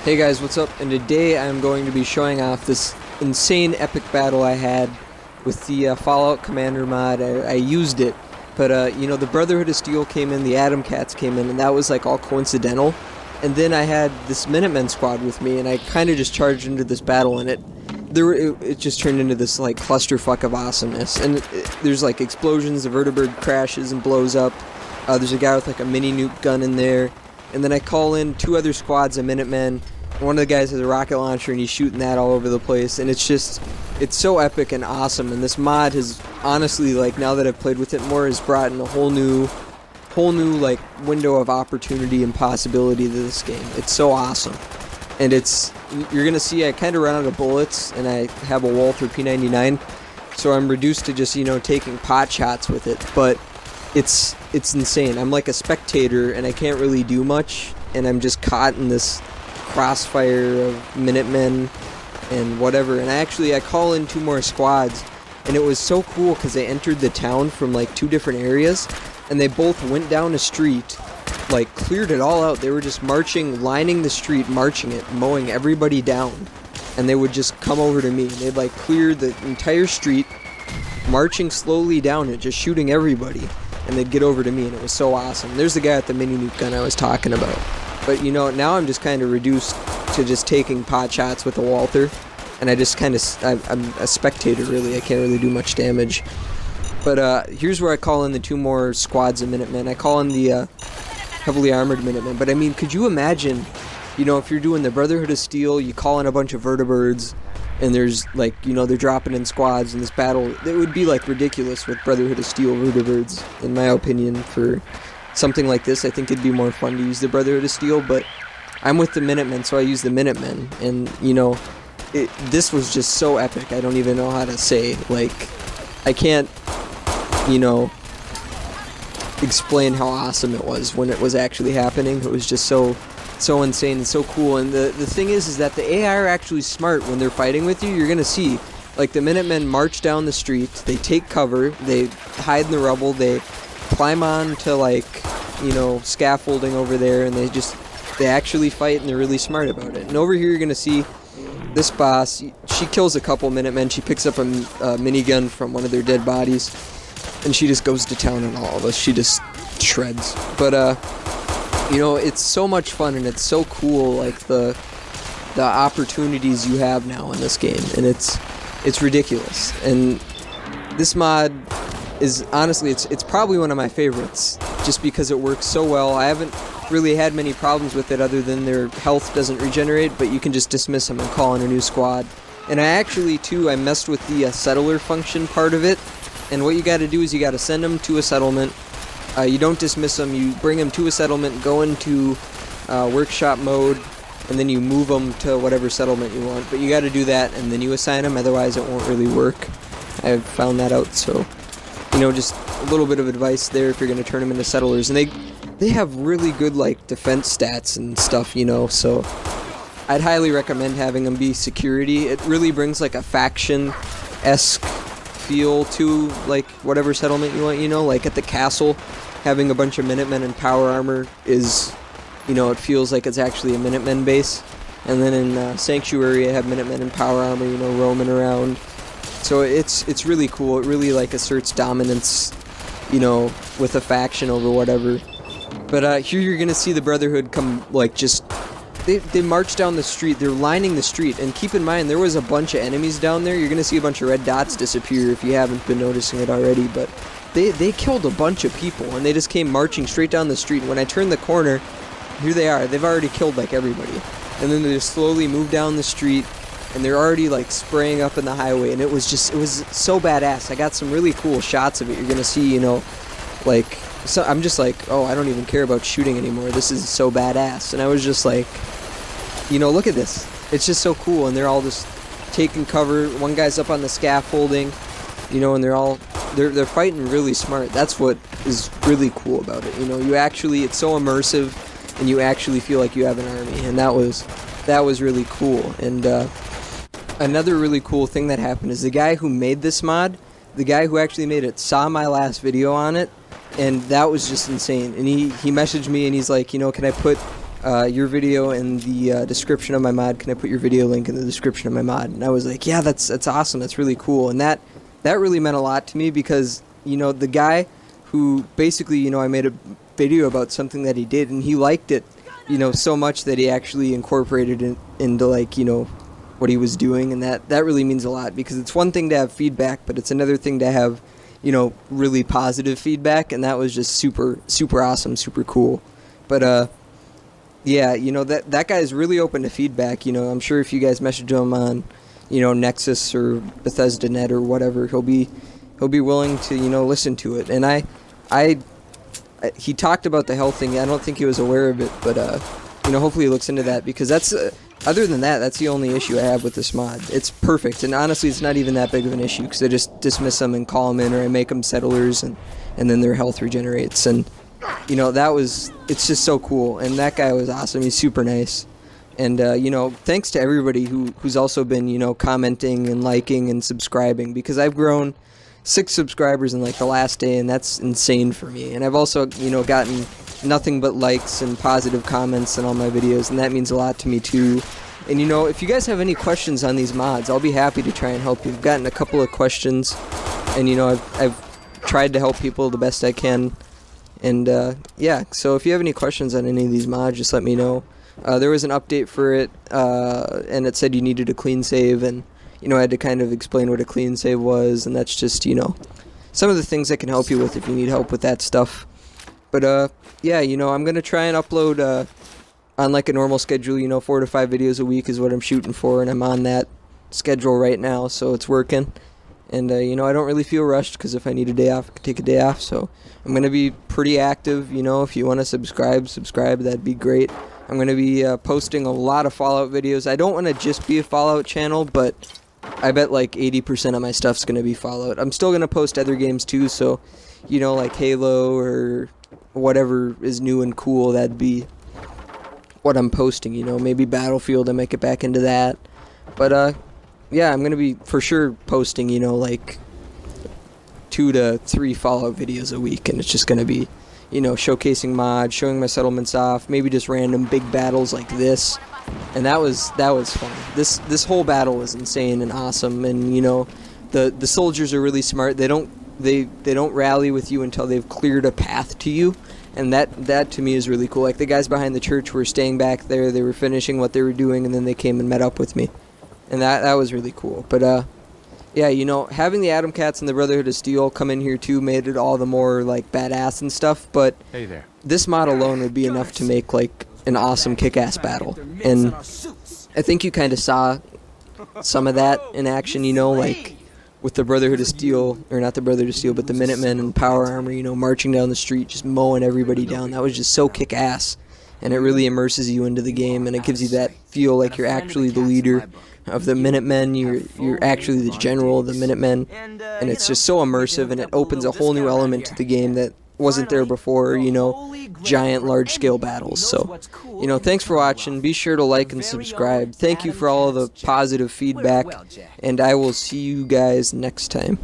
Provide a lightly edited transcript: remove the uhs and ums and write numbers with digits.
Hey guys, what's up? And today I'm going to be showing off this insane epic battle I had with the Fallout Commander mod. I used it, but you know, the Brotherhood of Steel came in, the Atom Cats came in, and that was like all coincidental. And then I had this Minutemen squad with me, and I kind of just charged into this battle, and it just turned into this like clusterfuck of awesomeness. And there's like explosions, the vertibird crashes and blows up. There's a guy with like a mini nuke gun in there. And then I call in two other squads of Minutemen. One of the guys has a rocket launcher and he's shooting that all over the place. And it's so epic and awesome. And this mod has honestly, like, now that I've played with it more, has brought in a whole new like window of opportunity and possibility to this game. It's so awesome. And you're gonna see I kind of run out of bullets, and I have a Walther P99, so I'm reduced to just, you know, taking pot shots with it. But it's insane. I'm like a spectator and I can't really do much, and I'm just caught in this crossfire of Minutemen and whatever. And I call in two more squads, and it was so cool because they entered the town from like two different areas, and they both went down a street, like cleared it all out. They were just marching, lining the street, marching it, mowing everybody down, and they would just come over to me, and they'd like clear the entire street, marching slowly down it, just shooting everybody, and they'd get over to me, and it was so awesome. There's the guy with the mini nuke gun I was talking about. But you know, now I'm just kind of reduced to just taking pot shots with a Walther, and I just kind of, I'm a spectator really. I can't really do much damage. But here's where I call in the two more squads of Minutemen. I call in the heavily armored Minutemen. But I mean, could you imagine, you know, if you're doing the Brotherhood of Steel, you call in a bunch of vertibirds, and there's like, you know, they're dropping in squads in this battle. It would be like ridiculous with Brotherhood of Steel vertibirds, in my opinion. For something like this, I think it'd be more fun to use the Brotherhood of Steel, but I'm with the Minutemen, so I use the Minutemen. And, you know, this was just so epic, I don't even know how to say. Like, I can't, you know, explain how awesome it was when it was actually happening. It was just so insane and so cool. And the thing is that the AI are actually smart when they're fighting with you. You're gonna see, like, the Minutemen march down the street, they take cover, they hide in the rubble, they climb on to, like, you know, scaffolding over there, and they actually fight, and they're really smart about it. And over here you're gonna see this boss. She kills a couple Minutemen. She picks up a minigun from one of their dead bodies, and she just goes to town on all of us. She just shreds. But you know, it's so much fun, and it's so cool, like the opportunities you have now in this game, and it's ridiculous. And this mod is honestly, it's probably one of my favorites, just because it works so well. I haven't really had many problems with it other than their health doesn't regenerate, but you can just dismiss them and call in a new squad. And I actually too, I messed with the settler function part of it, and what you got to do is you got to send them to a settlement. You don't dismiss them, you bring them to a settlement, go into workshop mode, and then you move them to whatever settlement you want. But you got to do that, and then you assign them, otherwise it won't really work. I've found that out. So, you know, just a little bit of advice there if you're going to turn them into settlers. And they have really good, like, defense stats and stuff, you know, so I'd highly recommend having them be security. It really brings, like, a faction-esque feel to, like, whatever settlement you want, you know, like at the castle, having a bunch of Minutemen and power armor is, you know, it feels like it's actually a Minutemen base. And then in Sanctuary, I have Minutemen and power armor, you know, roaming around. So it's really cool. It really, like, asserts dominance, you know, with a faction over whatever. But here you're gonna see the Brotherhood come, like, just they march down the street. They're lining the street, and keep in mind there was a bunch of enemies down there. You're gonna see a bunch of red dots disappear if you haven't been noticing it already. But they killed a bunch of people, and they just came marching straight down the street. And when I turned the corner, here they are. They've already killed, like, everybody, and then they just slowly move down the street, and they're already, like, spraying up in the highway. And it was so badass. I got some really cool shots of it. You're gonna see, you know, like, so I'm just like, oh, I don't even care about shooting anymore. This is so badass. And I was just like, you know, look at this. It's just so cool. And they're all just taking cover. One guy's up on the scaffolding, you know, and they're fighting really smart. That's what is really cool about it. You know, it's so immersive, and you actually feel like you have an army. And that was really cool. And another really cool thing that happened is the guy who made this mod, the guy who actually made it, saw my last video on it, and that was just insane. And he messaged me, and he's like, you know, can I put your video in the description of my mod. Can I put your video link in the description of my mod? And I was like, yeah, that's awesome. That's really cool. And that really meant a lot to me because, you know, the guy who basically, you know, I made a video about something that he did and he liked it, you know, so much that he actually incorporated it into, like, you know, what he was doing. And that really means a lot because it's one thing to have feedback, but it's another thing to have, you know, really positive feedback. And that was just super, super awesome, super cool. But, yeah, you know, that guy is really open to feedback. You know, I'm sure if you guys message him on, you know, Nexus or Bethesda.net or whatever, he'll be willing to, you know, listen to it. And he talked about the health thing. I don't think he was aware of it, but you know, hopefully he looks into that because that's other than that, that's the only issue I have with this mod. It's perfect, and honestly, it's not even that big of an issue because I just dismiss them and call them in, or I make them settlers, and then their health regenerates. And you know, it's just so cool. And that guy was awesome. He's super nice. And you know, thanks to everybody who's also been, you know, commenting and liking and subscribing, because I've grown 6 subscribers in like the last day, and that's insane for me. And I've also, you know, gotten nothing but likes and positive comments on all my videos, and that means a lot to me too. And you know, if you guys have any questions on these mods, I'll be happy to try and help you. I've gotten a couple of questions, and you know, I've tried to help people the best I can. And yeah, so if you have any questions on any of these mods, just let me know. There was an update for it, and it said you needed a clean save, and you know, I had to kind of explain what a clean save was, and that's just, you know, some of the things I can help you with if you need help with that stuff. But yeah, you know, I'm gonna try and upload on like a normal schedule. You know, 4 to 5 videos a week is what I'm shooting for, and I'm on that schedule right now, so it's working. And you know, I don't really feel rushed because if I need a day off, I can take a day off. So I'm gonna be pretty active. You know, if you want to subscribe, that'd be great. I'm gonna be posting a lot of Fallout videos. I don't want to just be a Fallout channel, but I bet like 80% of my stuff's gonna be Fallout. I'm still gonna post other games too, so you know, like Halo or whatever is new and cool, that'd be what I'm posting. You know, maybe Battlefield, I might get back into that. But yeah, I'm gonna be for sure posting, you know, like 2 to 3 Fallout videos a week, and it's just gonna be, you know, showcasing mods, showing my settlements off, maybe just random big battles like this. And that was fun. This whole battle was insane and awesome. And you know, the soldiers are really smart. They don't rally with you until they've cleared a path to you, and that to me is really cool. Like the guys behind the church were staying back there. They were finishing what they were doing, and then they came and met up with me. And that was really cool. But yeah, you know, having the Atom Cats and the Brotherhood of Steel come in here too made it all the more like badass and stuff. But hey there, this mod alone would be enough to make like an awesome kick-ass battle. And I think you kind of saw some of that in action, you know, like with the Brotherhood of Steel, or not the Brotherhood of Steel, but the Minutemen and Power Armor, you know, marching down the street, just mowing everybody down. That was just so kick-ass. And it really immerses you into the game, and it gives you that feel like you're actually the leader of the Minutemen, you're actually the general of the Minutemen, and it's just so immersive, and it opens a whole new element to the game that wasn't there before, you know, giant large-scale battles. So, you know, thanks for watching. Be sure to like and subscribe. Thank you for all of the positive feedback, and I will see you guys next time.